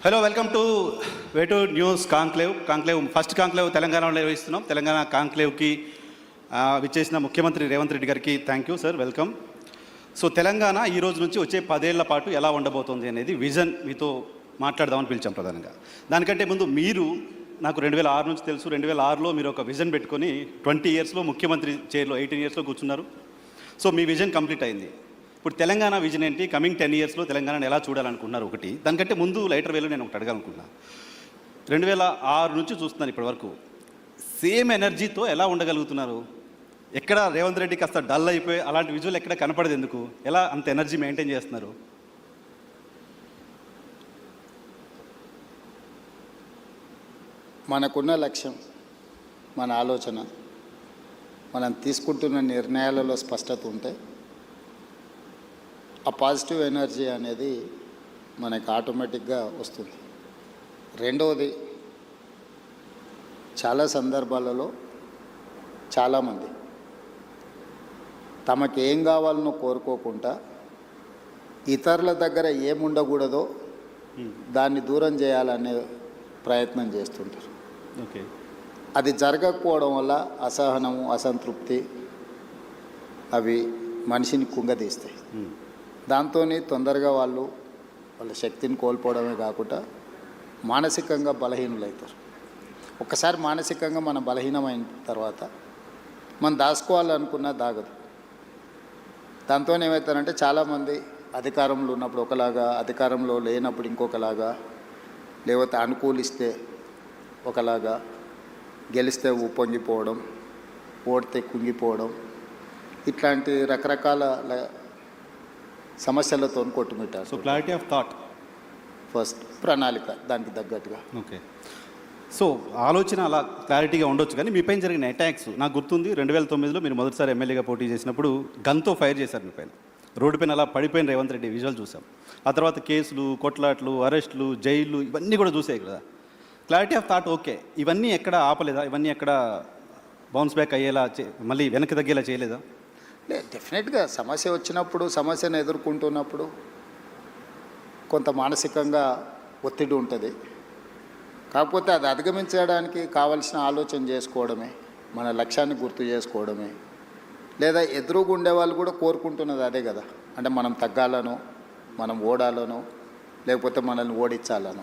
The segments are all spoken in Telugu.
హలో, వెల్కమ్ టు వేటూర్ న్యూస్ కాంక్లేవ్ ఫస్ట్ కాంక్లేవ్ తెలంగాణలో నిర్వహిస్తున్నాం. తెలంగాణ కాంక్లేవ్కి విచ్చేసిన ముఖ్యమంత్రి రేవంత్ రెడ్డి గారికి thank you sir, welcome. So Telangana ఈ రోజు నుంచి వచ్చే 10 ఏళ్ల పాటు ఎలా ఉండబోతోంది అనేది విజన్ మీతో మాట్లాడదామని పిలిచాం ప్రధానంగా. దానికంటే ముందు మీరు నాకు 2006 నుంచి తెలుసు, 2006లో మీరు ఒక విజన్ పెట్టుకొని 20 ఇయర్స్లో ముఖ్యమంత్రి చైర్లో 18 ఇయర్స్లో కూర్చున్నారు. సో మీ విజన్ కంప్లీట్ అయింది. ఇప్పుడు తెలంగాణ విజన్ ఏంటి? కమింగ్ 10 ఇయర్స్లో తెలంగాణను ఎలా చూడాలనుకుంటున్నారు ఒకటి. దానికంటే ముందు లైటర్ వేలో నేను ఒకటి అడగాలనుకుంటున్నాను. 2006 నుంచి చూస్తున్నాను ఇప్పటి వరకు, సేమ్ ఎనర్జీతో ఎలా ఉండగలుగుతున్నారు? ఎక్కడ రేవంత్ రెడ్డి కాస్త డల్ అయిపోయి అలాంటి విజువల్ ఎక్కడ కనపడదు ఎందుకు? ఎలా అంత ఎనర్జీ మెయింటైన్ చేస్తున్నారు? మనకున్న లక్ష్యం, మన ఆలోచన, మనం తీసుకుంటున్న నిర్ణయాలలో స్పష్టత ఉంటే ఆ పాజిటివ్ ఎనర్జీ అనేది మనకు ఆటోమేటిక్గా వస్తుంది. రెండవది, చాలా సందర్భాలలో చాలామంది తమకు ఏం కావాలనో కోరుకోకుండా ఇతరుల దగ్గర ఏముండకూడదో దాన్ని దూరం చేయాలనే ప్రయత్నం చేస్తుంటారు. ఓకే, అది జరగకపోవడం వల్ల అసహనము, అసంతృప్తి అవి మనిషిని కుంగదీస్తాయి. దాంతో తొందరగా వాళ్ళ శక్తిని కోల్పోవడమే కాకుండా మానసికంగా బలహీనులవుతారు. ఒక్కసారి మానసికంగా మనం బలహీనమైన తర్వాత మనం దాచుకోవాలనుకున్నా దాగదు. దాంతో ఏమవుతారంటే చాలామంది అధికారంలో ఉన్నప్పుడు ఒకలాగా, అధికారంలో లేనప్పుడు ఇంకొకలాగా, లేకపోతే అనుకూలిస్తే ఒకలాగా, గెలిస్తే ఉప్పొంగిపోవడం, ఓడితే కుంగిపోవడం, ఇట్లాంటి రకరకాల సమస్యలతో కొట్టుమిట్టారు. So clarity of thought first, ప్రణాళిక దానికి తగ్గట్టుగా. ఓకే, సో ఆలోచన అలా క్లారిటీగా ఉండొచ్చు. కానీ మీ పైన జరిగిన అటాక్స్ నాకు గుర్తుంది. 2009లో మీరు మొదటిసారి ఎమ్మెల్యేగా పోటీ చేసినప్పుడు గన్తో ఫైర్ చేశారు మీ పైన. రోడ్డు పైన అలా పడిపోయిన రేవంత్ రెడ్డి విజువల్ చూసాం. ఆ తర్వాత కేసులు, కొట్లాట్లు, అరెస్టులు, జైళ్ళు ఇవన్నీ కూడా చూసాయి కదా. క్లారిటీ ఆఫ్ థాట్ ఓకే, ఇవన్నీ ఎక్కడ ఆపలేదా? ఇవన్నీ ఎక్కడ బౌన్స్ బ్యాక్ అయ్యేలా మళ్ళీ వెనక్కి తగ్గేలా చేయలేదా? డెఫినెట్గా సమస్య వచ్చినప్పుడు, సమస్యను ఎదుర్కొంటున్నప్పుడు కొంత మానసికంగా ఒత్తిడి ఉంటుంది. కాకపోతే అది అధిగమించడానికి కావలసిన ఆలోచన చేసుకోవడమే, మన లక్ష్యాన్ని గుర్తు చేసుకోవడమే. లేదా ఎదురుగా ఉండే వాళ్ళు కూడా కోరుకుంటున్నది అదే కదా, అంటే మనం తగ్గాలనో, మనం ఓడాలనో, లేకపోతే మనల్ని ఓడించాలనో.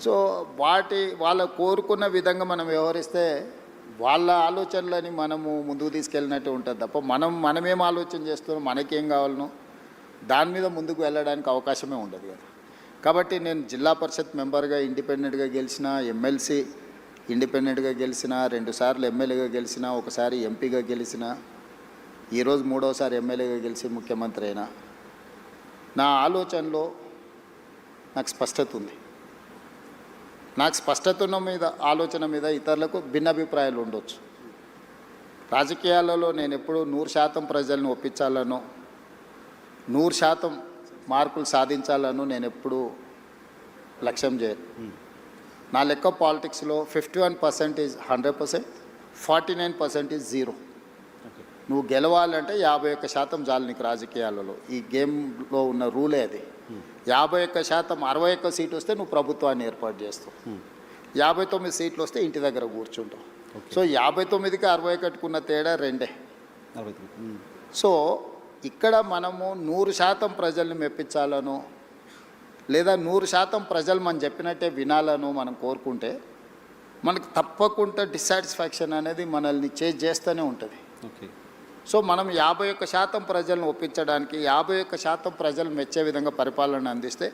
సో వాళ్ళ కోరుకున్న విధంగా మనం వ్యవహరిస్తే వాళ్ళ ఆలోచనలని మనము ముందుకు తీసుకెళ్ళినట్టు ఉంటుంది తప్ప మనమేం ఆలోచన చేస్తున్నాం, మనకేం కావాలనో దాని మీద ముందుకు వెళ్ళడానికి అవకాశమే ఉండదు కదా. కాబట్టి నేను జిల్లా పరిషత్ మెంబర్గా ఇండిపెండెంట్గా గెలిచిన, ఎమ్మెల్సీ ఇండిపెండెంట్గా గెలిచిన, 2 సార్లు ఎమ్మెల్యేగా గెలిచిన, ఒకసారి ఎంపీగా గెలిచిన, ఈరోజు 3వసారి ఎమ్మెల్యేగా గెలిచి ముఖ్యమంత్రి అయినా. నా ఆలోచనలో నాకు స్పష్టత ఉంది. నాకు స్పష్టత ఉన్న మీద, ఆలోచన మీద ఇతరులకు భిన్నాభిప్రాయాలు ఉండొచ్చు. రాజకీయాలలో నేను ఎప్పుడూ 100% ప్రజలను ఒప్పించాలనో, 100% మార్కులు సాధించాలనో నేను ఎప్పుడూ లక్ష్యం చేయను. నా లెక్క పాలిటిక్స్లో 51% ఈజ్ 100%, 49% ఈజ్ 0. నువ్వు గెలవాలంటే 51% చాలు నీకు రాజకీయాలలో. ఈ గేమ్లో ఉన్న రూలే అది. 51%, 61 సీటు వస్తే నువ్వు ప్రభుత్వాన్ని ఏర్పాటు చేస్తావు. 59 సీట్లు వస్తే ఇంటి దగ్గర కూర్చుంటావు. సో 59కి 61కున్న తేడా 2. సో ఇక్కడ మనము 100% ప్రజల్ని మెప్పించాలనో, లేదా 100% ప్రజలు మనం చెప్పినట్టే వినాలనో మనం కోరుకుంటే మనకు తప్పకుండా డిస్సాటిస్ఫాక్షన్ అనేది మనల్ని చేస్తూనే ఉంటుంది. ఓకే, సో మనం 51% ప్రజలను ఒప్పించడానికి, 51% ప్రజలు మెచ్చే విధంగా పరిపాలన అందిస్తే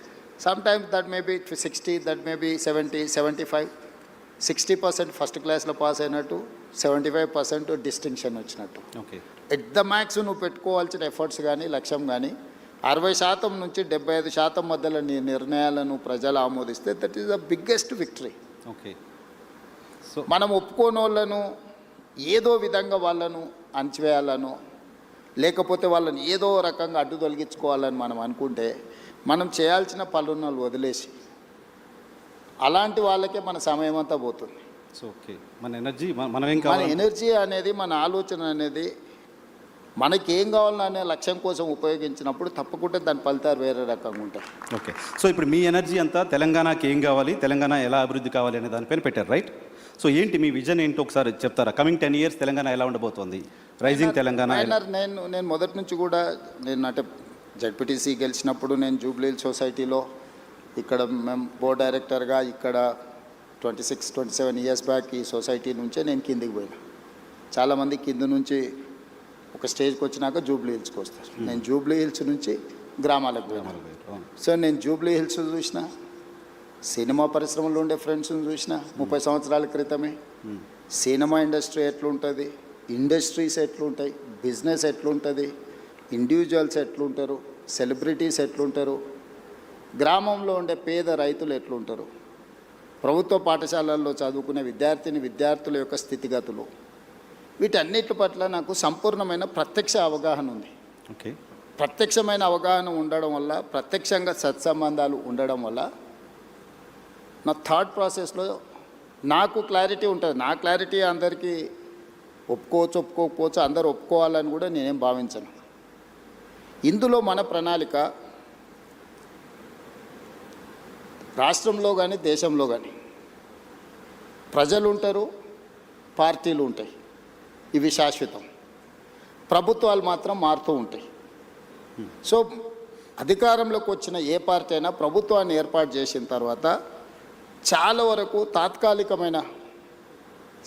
sometimes that may be 60, that may be 70, 75, 60% first క్లాస్లో పాస్ అయినట్టు, 75% డిస్టింక్షన్ వచ్చినట్టు. ఓకే, ఎట్ ద మ్యాక్స్ నువ్వు పెట్టుకోవాల్సిన ఎఫర్ట్స్ కానీ, లక్ష్యం కానీ 60% నుంచి 75% మధ్యలో నీ నిర్ణయాలను ప్రజలు ఆమోదిస్తే that is the biggest victory. Okay, so మనం ఒప్పుకోని వాళ్ళను ఏదో విధంగా వాళ్ళను అణచివేయాలనో, లేకపోతే వాళ్ళని ఏదో రకంగా అడ్డు తొలగించుకోవాలని మనం అనుకుంటే మనం చేయాల్సిన పనులను వదిలేసి అలాంటి వాళ్ళకే మన సమయం అంతా పోతుంది. సో ఓకే, మన ఎనర్జీ మన ఎనర్జీ అనేది, మన ఆలోచన అనేది మనకి ఏం కావాలనే లక్ష్యం కోసం ఉపయోగించినప్పుడు తప్పకుండా దాని ఫలితాలు వేరే రకంగా ఉంటాయి. ఓకే, సో ఇప్పుడు మీ ఎనర్జీ అంతా తెలంగాణకి ఏం కావాలి, తెలంగాణ ఎలా అభివృద్ధి కావాలి అనే దానిపైన పెట్టారు, రైట్? సో ఏంటి మీ విజన్ ఏంటో ఒకసారి చెప్తారా? కమింగ్ 10 years తెలంగాణ ఎలా ఉండబోతోంది? రైజింగ్ తెలంగాణ నేను మొదటి నుంచి కూడా నేను అంటే జడ్పీటీసీ గెలిచినప్పుడు నేను జూబ్లీ సొసైటీలో ఇక్కడ మేము బోర్డ్ డైరెక్టర్గా ఇక్కడ 26-27 years బ్యాక్ ఈ సొసైటీ నుంచే నేను కిందికి పోయినా. చాలామంది కింద నుంచి ఒక స్టేజ్కి వచ్చినాక జూబ్లీ హిల్స్కి వస్తారు. నేను జూబ్లీ హిల్స్ నుంచి గ్రామాలకు పోయినా. సో నేను జూబ్లీ హిల్స్ చూసిన, సినిమా పరిశ్రమలో ఉండే ఫ్రెండ్స్ని చూసిన 30 సంవత్సరాల క్రితమే. సినిమా ఇండస్ట్రీ ఎట్లుంటుంది, ఇండస్ట్రీస్ ఎట్లుంటాయి, బిజినెస్ ఎట్లుంటుంది, ఇండివిజువల్స్ ఎట్లుంటారు, సెలబ్రిటీస్ ఎట్లుంటారు, గ్రామంలో ఉండే పేద రైతులు ఎట్లుంటారు, ప్రభుత్వ పాఠశాలల్లో చదువుకునే విద్యార్థుల యొక్క స్థితిగతులు, వీటన్నిటి పట్ల నాకు సంపూర్ణమైన ప్రత్యక్ష అవగాహన ఉంది. ఓకే, ప్రత్యక్షమైన అవగాహన ఉండడం వల్ల, ప్రత్యక్షంగా సత్సంబంధాలు ఉండడం వల్ల నా థాట్ ప్రాసెస్లో నాకు క్లారిటీ ఉంటుంది. నా క్లారిటీ అందరికీ ఒప్పుకోకపోవచ్చు, అందరూ ఒప్పుకోవాలని కూడా నేనేం భావించను. ఇందులో మన ప్రణాళిక రాష్ట్రంలో కానీ దేశంలో కానీ ప్రజలు ఉంటారు, పార్టీలు ఉంటాయి, ఇవి శాశ్వతం. ప్రభుత్వాలు మాత్రం మారుతూ ఉంటాయి. సో అధికారంలోకి వచ్చిన ఏ పార్టీ అయినా ప్రభుత్వాన్ని ఏర్పాటు చేసిన తర్వాత చాలా వరకు తాత్కాలికమైన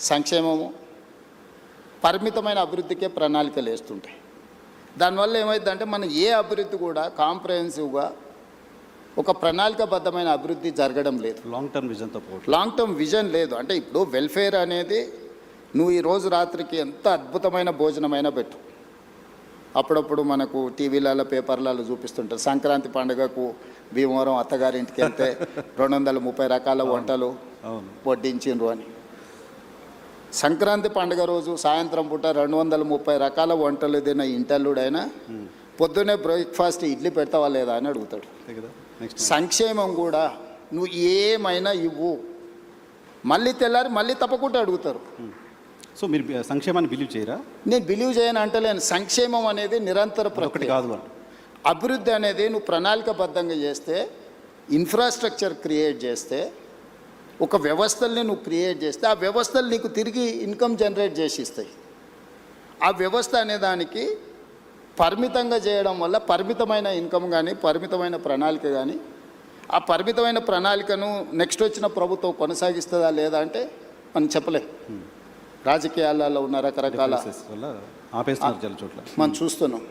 సంక్షేమము, పరిమితమైన అభివృద్ధికే ప్రణాళికలు వేస్తుంటాయి. దానివల్ల ఏమైందంటే మనం ఏ అభివృద్ధి కూడా కాంప్రహెన్సివ్గా ఒక ప్రణాళికాబద్ధమైన అభివృద్ధి జరగడం లేదు. లాంగ్ టర్మ్ విజన్ లేదు. అంటే ఇప్పుడు వెల్ఫేర్ అనేది నువ్వు ఈరోజు రాత్రికి ఎంత అద్భుతమైన భోజనమైనా పెట్టు, అప్పుడప్పుడు మనకు టీవీలలో పేపర్లలో చూపిస్తుంటారు సంక్రాంతి పండుగకు భీమవరం అత్తగారింటికి వెళ్తే 230 రకాల వంటలు వడ్డించిండ్రు అని. సంక్రాంతి పండుగ రోజు సాయంత్రం పూట 230 రకాల వంటలు తిన్న ఇంటల్లుడైనా పొద్దున్నే బ్రేక్ఫాస్ట్ ఇడ్లీ పెడతావా లేదా అని అడుగుతాడు. సంక్షేమం కూడా నువ్వు ఏమైనా ఇవ్వు, మళ్ళీ తెల్లారి మళ్ళీ తప్పకుండా అడుగుతారు. సో మీరు సంక్షేమాన్ని బిలీవ్ చేయరా? నేను బిలీవ్ చేయను అంటలేను. సంక్షేమం అనేది నిరంతర ప్రక్రియ కాదు. అభివృద్ధి అనేది నువ్వు ప్రణాళికాబద్ధంగా చేస్తే, ఇన్ఫ్రాస్ట్రక్చర్ క్రియేట్ చేస్తే, ఒక వ్యవస్థల్ని నువ్వు క్రియేట్ చేస్తే ఆ వ్యవస్థలు నీకు తిరిగి ఇన్కమ్ జనరేట్ చేసి ఇస్తాయి. ఆ వ్యవస్థ అనే దానికి పరిమితంగా చేయడం వల్ల పరిమితమైన ఇన్కమ్ కానీ, పరిమితమైన ప్రణాళిక కానీ, ఆ పరిమితమైన ప్రణాళికను నెక్స్ట్ వచ్చిన ప్రభుత్వం కొనసాగిస్తుందా లేదా అంటే మనం చెప్పలేం. రాజకీయాలలో ఉన్న రకరకాల మనం చూస్తున్నాం.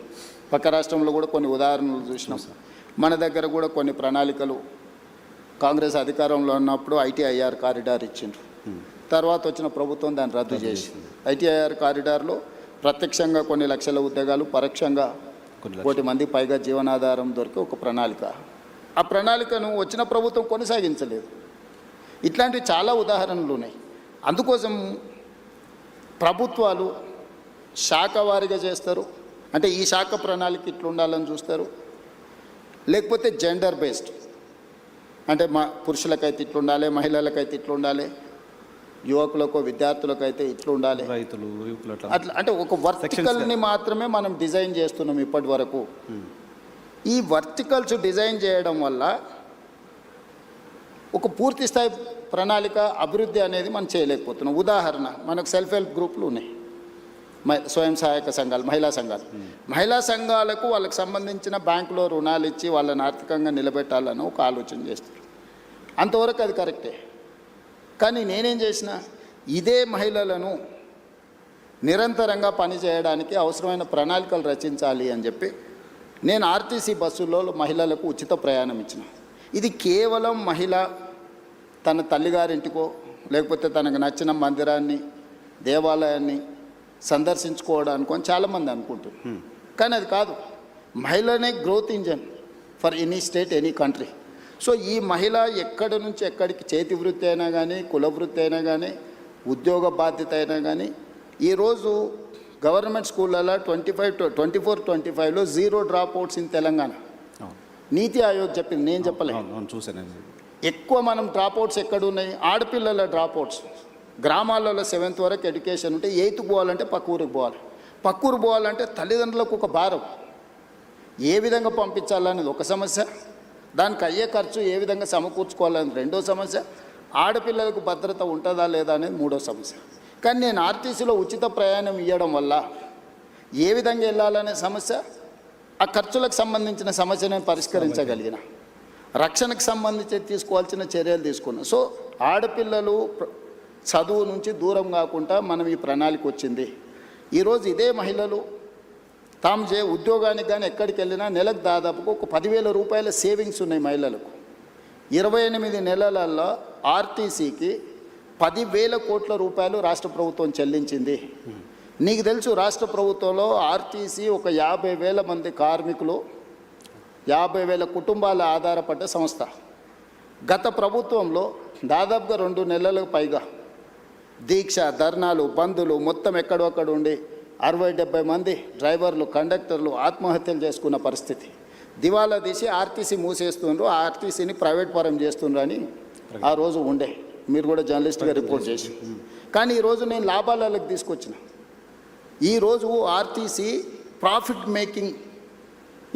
పక్క రాష్ట్రంలో కూడా కొన్ని ఉదాహరణలు చూసినాం. మన దగ్గర కూడా కొన్ని ప్రణాళికలు కాంగ్రెస్ అధికారంలో ఉన్నప్పుడు ఐటీఐఆర్ కారిడార్ ఇచ్చిండ్రు. తర్వాత వచ్చిన ప్రభుత్వం దాన్ని రద్దు చేసి ఐటీఐఆర్ కారిడార్లో ప్రత్యక్షంగా కొన్ని లక్షల ఉద్యోగాలు, పరోక్షంగా 1 కోటి మంది పైగా జీవనాధారం దొరికే ఒక ప్రణాళిక. ఆ ప్రణాళికను వచ్చిన ప్రభుత్వం కొనసాగించలేదు. ఇట్లాంటివి చాలా ఉదాహరణలు ఉన్నాయి. అందుకోసం ప్రభుత్వాలు శాఖ వారీగా చేస్తారు. అంటే ఈ శాఖ ప్రణాళిక ఇట్లా ఉండాలని చూస్తారు, లేకపోతే జెండర్ బేస్డ్, అంటే పురుషులకైతే ఇట్లా ఉండాలి, మహిళలకైతే ఇట్లా ఉండాలి, యువకులకు విద్యార్థులకైతే ఇట్లా ఉండాలి, రైతులు అట్లా. అంటే ఒక వర్టికల్ని మాత్రమే మనం డిజైన్ చేస్తున్నాం ఇప్పటి వరకు. ఈ వర్టికల్స్ డిజైన్ చేయడం వల్ల ఒక పూర్తి స్థాయి ప్రణాళిక అభివృద్ధి అనేది మనం చేయలేకపోతున్నాం. ఉదాహరణ, మనకు సెల్ఫ్ హెల్ప్ గ్రూపులు ఉన్నాయి, స్వయం సహాయక సంఘాలు, మహిళా సంఘాలకు వాళ్ళకి సంబంధించిన బ్యాంకులో రుణాలు ఇచ్చి వాళ్ళని ఆర్థికంగా నిలబెట్టాలని ఒక ఆలోచన చేస్తారు. అంతవరకు అది కరెక్టే. కానీ నేనేం చేసిన, ఇదే మహిళలను నిరంతరంగా పనిచేయడానికి అవసరమైన ప్రణాళికలు రచించాలి అని చెప్పి నేను ఆర్టీసీ బస్సుల్లో మహిళలకు ఉచిత ప్రయాణం ఇచ్చిన. ఇది కేవలం మహిళ తన తల్లిగారింటికో లేకపోతే తనకు నచ్చిన మందిరాన్ని, దేవాలయాన్ని సందర్శించుకోవడానికో చాలామంది అనుకుంటున్నారు. కానీ అది కాదు. మహిళనే growth engine for any state, any country. So ఈ మహిళ ఎక్కడి నుంచి ఎక్కడికి, చేతి వృత్తి అయినా కానీ, కుల వృత్తి అయినా కానీ, ఉద్యోగ బాధ్యత అయినా కానీ, ఈరోజు గవర్నమెంట్ స్కూళ్ళలో 24-25లో 0 డ్రాప్ అవుట్స్ ఇన్ తెలంగాణ. నీతి ఆయోగ్ చెప్పింది, నేను చెప్పలేదు. చూసాను. ఎక్కువ మనం డ్రాప్ అవుట్స్ ఎక్కడున్నాయి, ఆడపిల్లల డ్రాప్ అవుట్స్. గ్రామాలలో 7th వరకు ఎడ్యుకేషన్ ఉంటే 8th పోవాలంటే పక్క ఊరికి పోవాలి. పక్కూరు పోవాలంటే తల్లిదండ్రులకు ఒక భారం. ఏ విధంగా పంపించాలనేది ఒక సమస్య, దానికి అయ్యే ఖర్చు ఏ విధంగా సమకూర్చుకోవాలనేది రెండో సమస్య, ఆడపిల్లలకు భద్రత ఉంటుందా లేదా అనేది మూడో సమస్య. కానీ నేను ఆర్టీసీలో ఉచిత ప్రయాణం ఇవ్వడం వల్ల ఏ విధంగా వెళ్ళాలనే సమస్య, ఆ ఖర్చులకు సంబంధించిన సమస్య నేను పరిష్కరించగలిగిన, రక్షణకు సంబంధించి తీసుకోవాల్సిన చర్యలు తీసుకున్నాను. సో ఆడపిల్లలు చదువు నుంచి దూరం కాకుండా మనం ఈ ప్రణాళిక వచ్చింది. ఈరోజు ఇదే మహిళలు తాము ఉద్యోగానికి కానీ ఎక్కడికి వెళ్ళినా నెలకు దాదాపుగా ఒక 10,000 రూపాయల సేవింగ్స్ ఉన్నాయి మహిళలకు. 28 నెలలలో ఆర్టీసీకి 10,000 కోట్ల రూపాయలు రాష్ట్ర ప్రభుత్వం చెల్లించింది. నీకు తెలుసు, రాష్ట్ర ప్రభుత్వంలో ఆర్టీసీ ఒక 50,000 మంది కార్మికులు, 50,000 కుటుంబాల ఆధారపడ్డ సంస్థ. గత ప్రభుత్వంలో దాదాపుగా 2 నెలలకు పైగా దీక్ష, ధర్నాలు, బంధులు మొత్తం ఎక్కడొక్కడ ఉండి 60-70 మంది డ్రైవర్లు, కండక్టర్లు ఆత్మహత్యలు చేసుకున్న పరిస్థితి. దివాలా తీసి ఆర్టీసీ మూసేస్తుండ్రు, ఆర్టీసీని ప్రైవేట్ పరం చేస్తుండ్రు అని ఆ రోజు ఉండే. మీరు కూడా జర్నలిస్ట్గా రిపోర్ట్ చేసి. కానీ ఈరోజు నేను లాభాలకు తీసుకొచ్చిన. ఈరోజు ఆర్టీసీ ప్రాఫిట్ మేకింగ్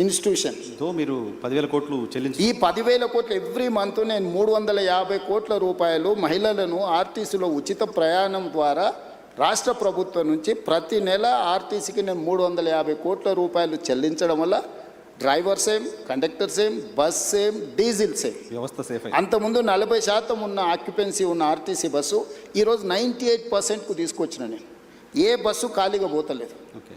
ఇన్స్టిట్యూషన్. మీరు 10,000 కోట్లు చెల్లించి ఈ 10,000 కోట్లు ఎవ్రీ మంత్ నేను 350 కోట్ల రూపాయలు మహిళలను ఆర్టీసీలో ఉచిత ప్రయాణం ద్వారా రాష్ట్ర ప్రభుత్వం నుంచి ప్రతి నెల ఆర్టీసీకి నేను 350 కోట్ల రూపాయలు చెల్లించడం వల్ల driver same, conductor same, bus same, diesel same, వ్యవస్థ సేఫ్. అంతకుముందు 40% ఉన్న ఆక్యుపెన్సీ ఉన్న ఆర్టీసీ బస్సు ఈరోజు 98%కు తీసుకొచ్చిన నేను. ఏ బస్సు ఖాళీగా పోతలేదు.